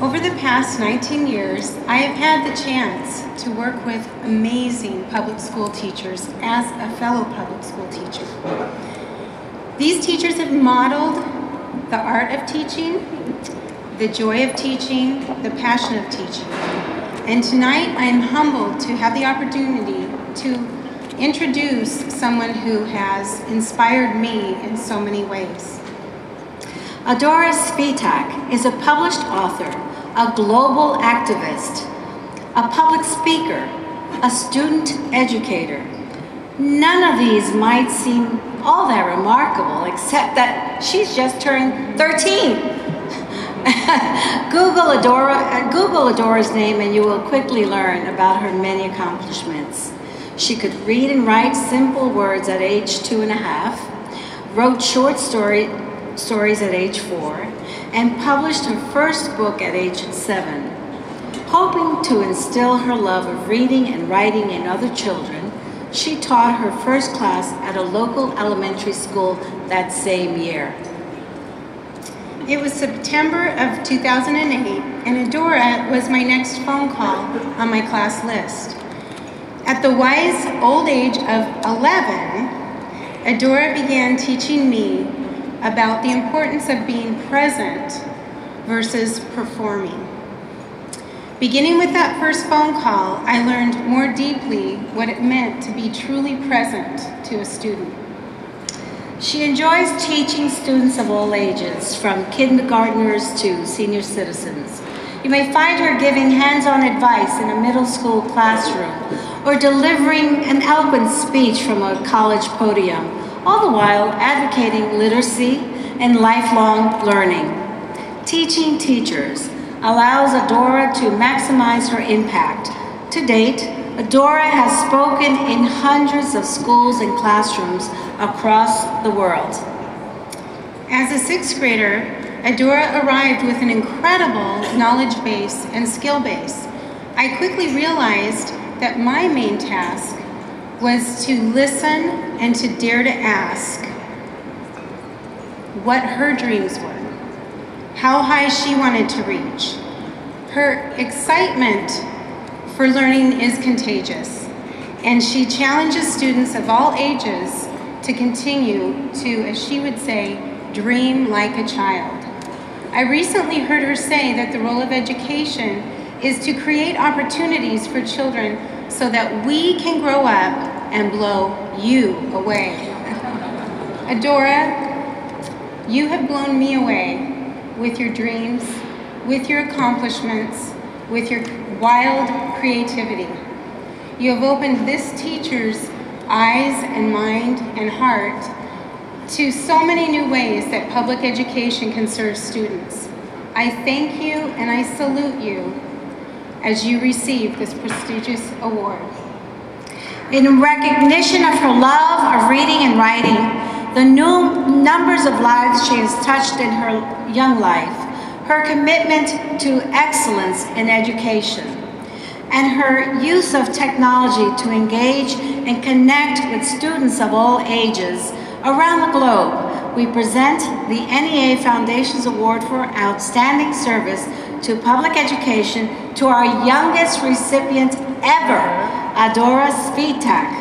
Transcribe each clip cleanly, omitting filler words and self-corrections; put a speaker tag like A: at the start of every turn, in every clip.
A: Over the past 19 years, I have had the chance to work with amazing public school teachers as a fellow public school teacher. These teachers have modeled the art of teaching, the joy of teaching, the passion of teaching. And tonight I am humbled to have the opportunity to introduce someone who has inspired me in so many ways. Adora Svitak is a published author, a global activist, a public speaker, a student educator. None of these might seem all that remarkable, except that she's just turned 13. Google Adora's name and you will quickly learn about her many accomplishments. She could read and write simple words at age 2.5, wrote short stories at age 4, and published her first book at age 7. Hoping to instill her love of reading and writing in other children, she taught her first class at a local elementary school that same year. It was September of 2008, and Adora was my next phone call on my class list. At the wise old age of 11, Adora began teaching me about the importance of being present versus performing. Beginning with that first phone call, I learned more deeply what it meant to be truly present to a student. She enjoys teaching students of all ages, from kindergartners to senior citizens. You may find her giving hands-on advice in a middle school classroom or delivering an eloquent speech from a college podium, all the while advocating literacy and lifelong learning. Teaching teachers allows Adora to maximize her impact. To date, Adora has spoken in hundreds of schools and classrooms across the world. As a 6th grader, Adora arrived with an incredible knowledge base and skill base. I quickly realized that my main task was to listen and to dare to ask what her dreams were, how high she wanted to reach. Her excitement for learning is contagious, and she challenges students of all ages to continue to, as she would say, dream like a child. I recently heard her say that the role of education is to create opportunities for children so that we can grow up and blow you away. Adora, you have blown me away with your dreams, with your accomplishments, with your wild creativity. You have opened this teacher's eyes and mind and heart to so many new ways that public education can serve students. I thank you and I salute you as you receive this prestigious award. In recognition of her love of reading and writing, the numbers of lives she has touched in her young life, her commitment to excellence in education, and her use of technology to engage and connect with students of all ages around the globe, we present the NEA Foundation's Award for Outstanding Service to Public Education to our youngest recipient ever, Adora Svitak.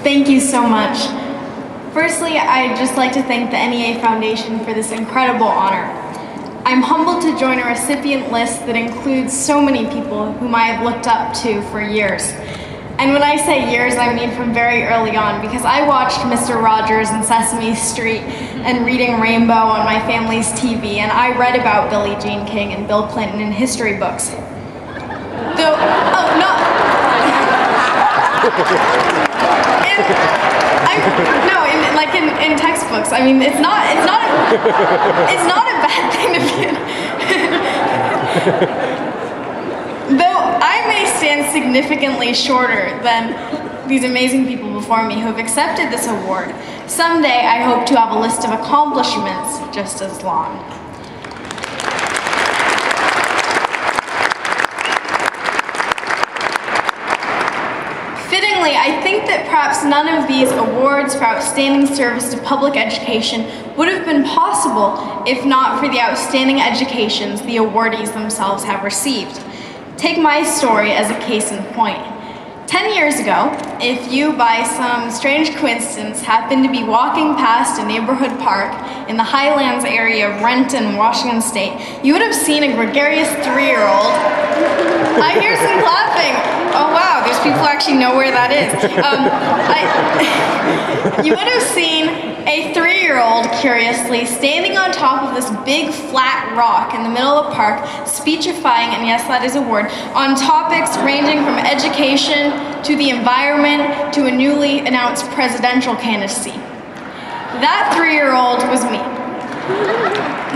B: Thank you so much. Firstly, I'd just like to thank the NEA Foundation for this incredible honor. I'm humbled to join a recipient list that includes so many people whom I have looked up to for years. And when I say years, I mean from very early on, because I watched Mr. Rogers and Sesame Street and Reading Rainbow on my family's TV, and I read about Billie Jean King and Bill Clinton in history books. Though, oh, no. In textbooks. I mean, it's not a bad thing to be in. Though I may stand significantly shorter than these amazing people before me who have accepted this award, someday I hope to have a list of accomplishments just as long. Fittingly, I think that perhaps none of these awards for outstanding service to public education would have been possible if not for the outstanding educations the awardees themselves have received. Take my story as a case in point. 10 years ago, if you, by some strange coincidence, happened to be walking past a neighborhood park in the Highlands area of Renton, Washington State, you would have seen a gregarious 3-year-old. I hear some clapping. Oh wow, there's people who actually know where that is. You would have seen a 3-year-old, curiously, standing on top of this big flat rock in the middle of a park, speechifying, and yes, that is a word, on topics ranging from education to the environment to a newly announced presidential candidacy. That 3-year-old was me.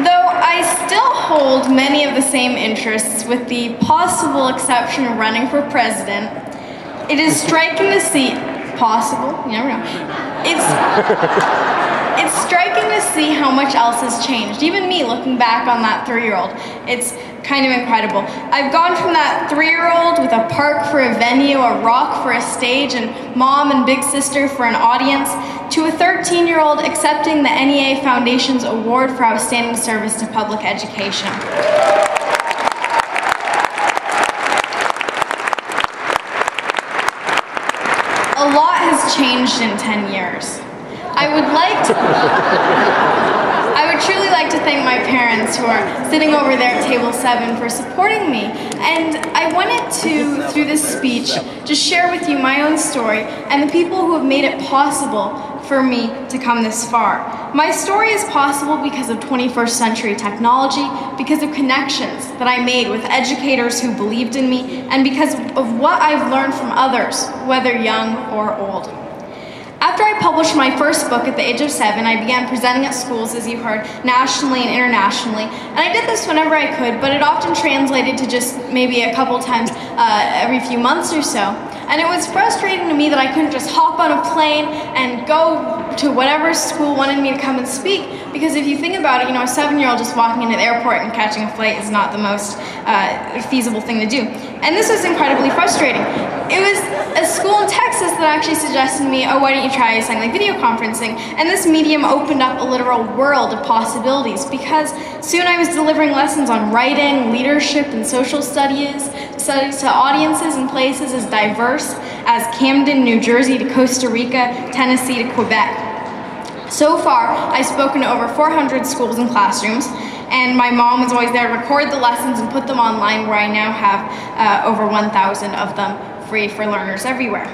B: Though I still hold many of the same interests, with the possible exception of running for president, it is striking to see, possible, you never know, it's striking to see how much else has changed. Even me, looking back on that 3-year-old, it's kind of incredible. I've gone from that 3-year-old with a park for a venue, a rock for a stage, and mom and big sister for an audience, to a 13-year-old accepting the NEA Foundation's award for outstanding service to public education. A lot has changed in 10 years. I would truly like to thank my parents who are sitting over there at table 7 for supporting me. And I wanted to, through this speech, just share with you my own story and the people who have made it possible for me to come this far. My story is possible because of 21st century technology, because of connections that I made with educators who believed in me, and because of what I've learned from others, whether young or old. After I published my first book at the age of 7, I began presenting at schools, as you heard, nationally and internationally. And I did this whenever I could, but it often translated to just maybe a couple times every few months or so. And it was frustrating to me that I couldn't just hop on a plane and go to whatever school wanted me to come and speak, because if you think about it, you know, a 7-year-old just walking into the airport and catching a flight is not the most feasible thing to do. And this was incredibly frustrating. It was a school in Texas that actually suggested to me, oh, why don't you try something like video conferencing? And this medium opened up a literal world of possibilities, because soon I was delivering lessons on writing, leadership, and social studies to audiences and places as diverse as Camden, New Jersey to Costa Rica, Tennessee to Quebec. So far, I've spoken to over 400 schools and classrooms, and my mom was always there to record the lessons and put them online, where I now have over 1,000 of them free for learners everywhere.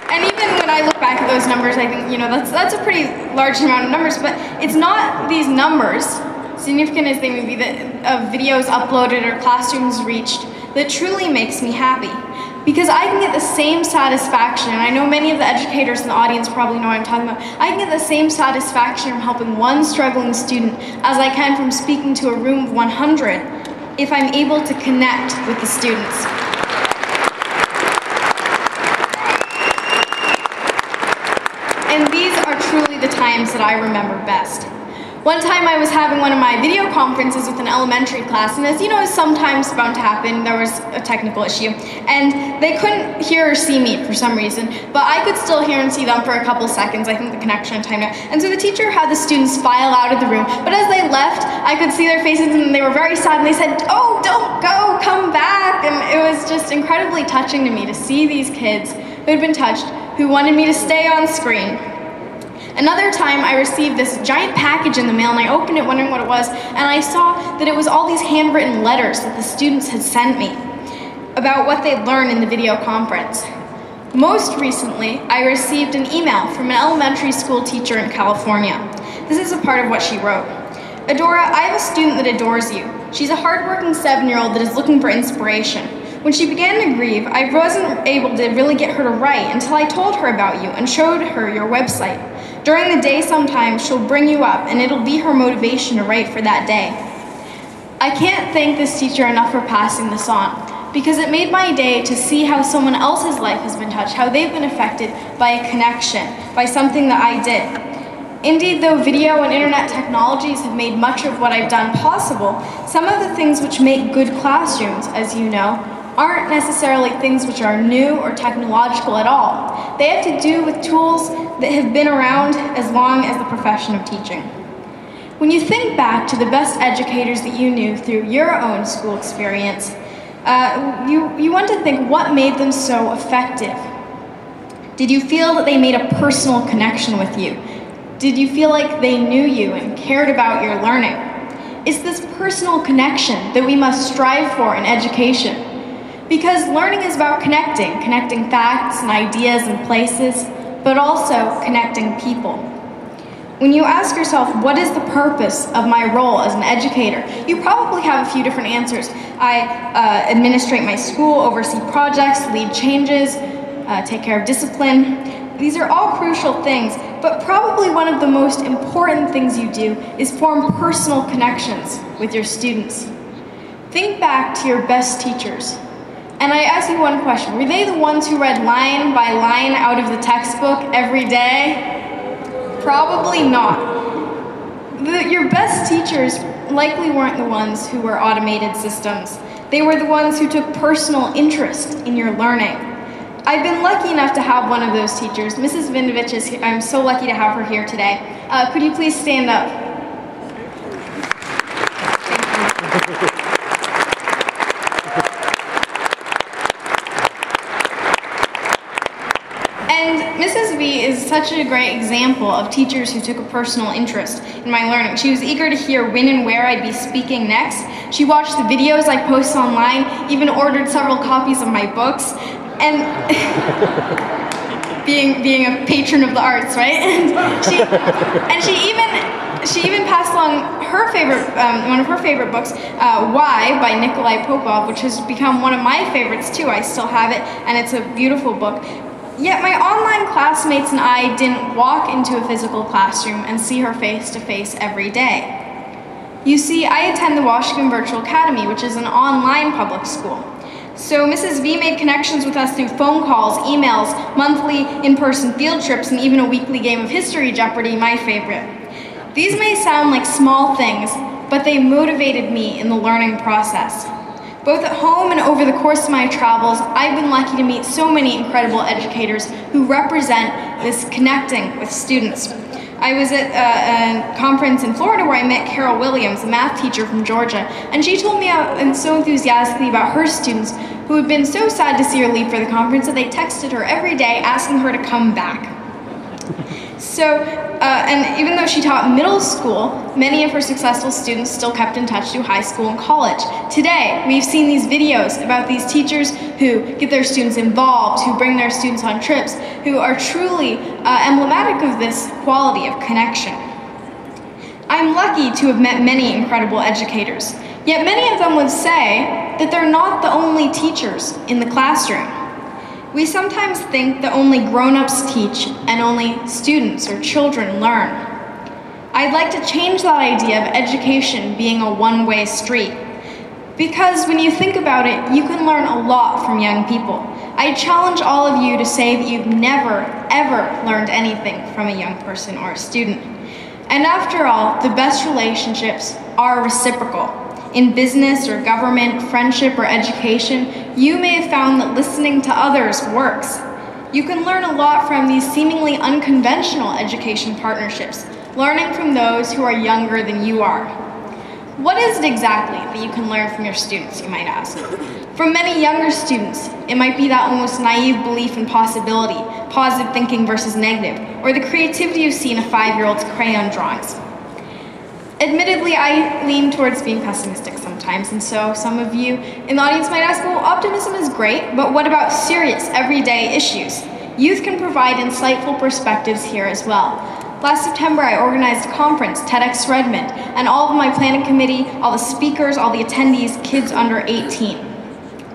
B: And even when I look back at those numbers, I think, you know, that's a pretty large amount of numbers, but it's not these numbers, significant as they may be, of videos uploaded or classrooms reached, that truly makes me happy. Because I can get the same satisfaction, and I know many of the educators in the audience probably know what I'm talking about, I can get the same satisfaction from helping one struggling student as I can from speaking to a room of 100 if I'm able to connect with the students. And these are truly the times that I remember best. One time I was having one of my video conferences with an elementary class, and as you know is sometimes bound to happen, there was a technical issue, and they couldn't hear or see me for some reason, but I could still hear and see them for a couple seconds. I think the connection had timed out. And so the teacher had the students file out of the room, but as they left, I could see their faces and they were very sad, and they said, "Oh, don't go, come back." And it was just incredibly touching to me to see these kids who had been touched, who wanted me to stay on screen. Another time I received this giant package in the mail and I opened it wondering what it was, and I saw that it was all these handwritten letters that the students had sent me about what they'd learned in the video conference. Most recently, I received an email from an elementary school teacher in California. This is a part of what she wrote. Adora, I have a student that adores you. She's a hardworking 7-year-old that is looking for inspiration. When she began to grieve, I wasn't able to really get her to write until I told her about you and showed her your website. During the day sometimes she'll bring you up and it'll be her motivation to write for that day. I can't thank this teacher enough for passing this on, because it made my day to see how someone else's life has been touched, how they've been affected by a connection, by something that I did. Indeed, though video and internet technologies have made much of what I've done possible, some of the things which make good classrooms, as you know, aren't necessarily things which are new or technological at all. They have to do with tools that have been around as long as the profession of teaching. When you think back to the best educators that you knew through your own school experience, you want to think what made them so effective. Did you feel that they made a personal connection with you? Did you feel like they knew you and cared about your learning? It's this personal connection that we must strive for in education. Because learning is about connecting facts and ideas and places, but also connecting people. When you ask yourself, what is the purpose of my role as an educator? You probably have a few different answers. I administrate my school, oversee projects, lead changes, take care of discipline. These are all crucial things, but probably one of the most important things you do is form personal connections with your students. Think back to your best teachers. And I ask you one question, were they the ones who read line by line out of the textbook every day? Probably not. Your best teachers likely weren't the ones who were automated systems. They were the ones who took personal interest in your learning. I've been lucky enough to have one of those teachers. Mrs. Vindovich is here. I'm so lucky to have her here today. Could you please stand up? And Mrs. V is such a great example of teachers who took a personal interest in my learning. She was eager to hear when and where I'd be speaking next. She watched the videos I post online, even ordered several copies of my books, and being a patron of the arts, right? And she even passed along her favorite, one of her favorite books, Why by Nikolai Popov, which has become one of my favorites too. I still have it, and it's a beautiful book. Yet my online classmates and I didn't walk into a physical classroom and see her face to face every day. You see, I attend the Washington Virtual Academy, which is an online public school. So Mrs. V made connections with us through phone calls, emails, monthly in-person field trips, and even a weekly game of History Jeopardy, my favorite. These may sound like small things, but they motivated me in the learning process. Both at home and over the course of my travels, I've been lucky to meet so many incredible educators who represent this connecting with students. I was at a conference in Florida where I met Carol Williams, a math teacher from Georgia, and she told me so enthusiastically about her students who had been so sad to see her leave for the conference that they texted her every day asking her to come back. So, and even though she taught middle school, many of her successful students still kept in touch through high school and college. Today, we've seen these videos about these teachers who get their students involved, who bring their students on trips, who are truly emblematic of this quality of connection. I'm lucky to have met many incredible educators, yet many of them would say that they're not the only teachers in the classroom. We sometimes think that only grown-ups teach and only students or children learn. I'd like to change that idea of education being a one-way street. Because when you think about it, you can learn a lot from young people. I challenge all of you to say that you've never, ever learned anything from a young person or a student. And after all, the best relationships are reciprocal. In business or government, friendship or education, you may have found that listening to others works. You can learn a lot from these seemingly unconventional education partnerships, learning from those who are younger than you are. What is it exactly that you can learn from your students, you might ask? For many younger students, it might be that almost naive belief in possibility, positive thinking versus negative, or the creativity you see in a 5-year-old's crayon drawings. Admittedly, I lean towards being pessimistic sometimes, and so some of you in the audience might ask, well, optimism is great, but what about serious, everyday issues? Youth can provide insightful perspectives here as well. Last September, I organized a conference, TEDx Redmond, and all of my planning committee, all the speakers, all the attendees, kids under 18.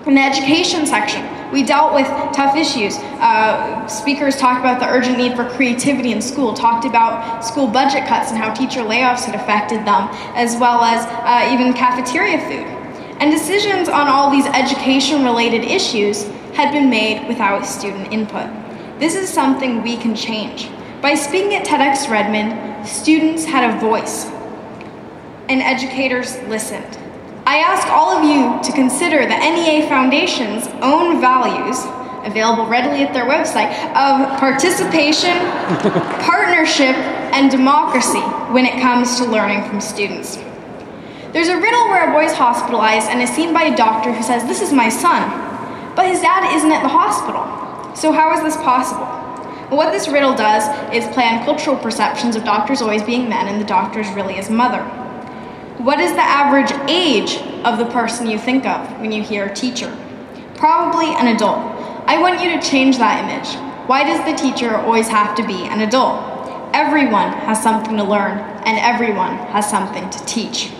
B: In the education section, we dealt with tough issues. Speakers talked about the urgent need for creativity in school, talked about school budget cuts and how teacher layoffs had affected them, as well as even cafeteria food. And decisions on all these education-related issues had been made without student input. This is something we can change. By speaking at TEDx Redmond, students had a voice, and educators listened. I ask all of you to consider the NEA Foundation's own values, available readily at their website, of participation, partnership, and democracy when it comes to learning from students. There's a riddle where a boy is hospitalized and is seen by a doctor who says, "This is my son," but his dad isn't at the hospital. So how is this possible? Well, what this riddle does is play on cultural perceptions of doctors always being men and the doctor's really his mother. What is the average age of the person you think of when you hear teacher? Probably an adult. I want you to change that image. Why does the teacher always have to be an adult? Everyone has something to learn, and everyone has something to teach.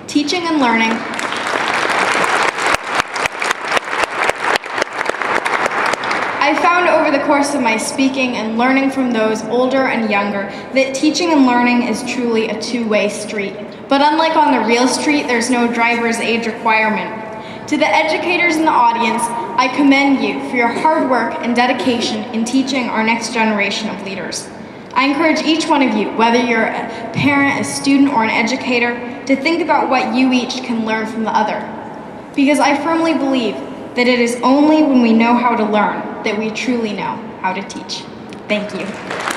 B: Teaching and learning I found over the course of my speaking and learning from those older and younger that teaching and learning is truly a two-way street. But unlike on the real street, there's no driver's age requirement. To the educators in the audience, I commend you for your hard work and dedication in teaching our next generation of leaders. I encourage each one of you, whether you're a parent, a student, or an educator, to think about what you each can learn from the other. Because I firmly believe that it is only when we know how to learn that we truly know how to teach. Thank you.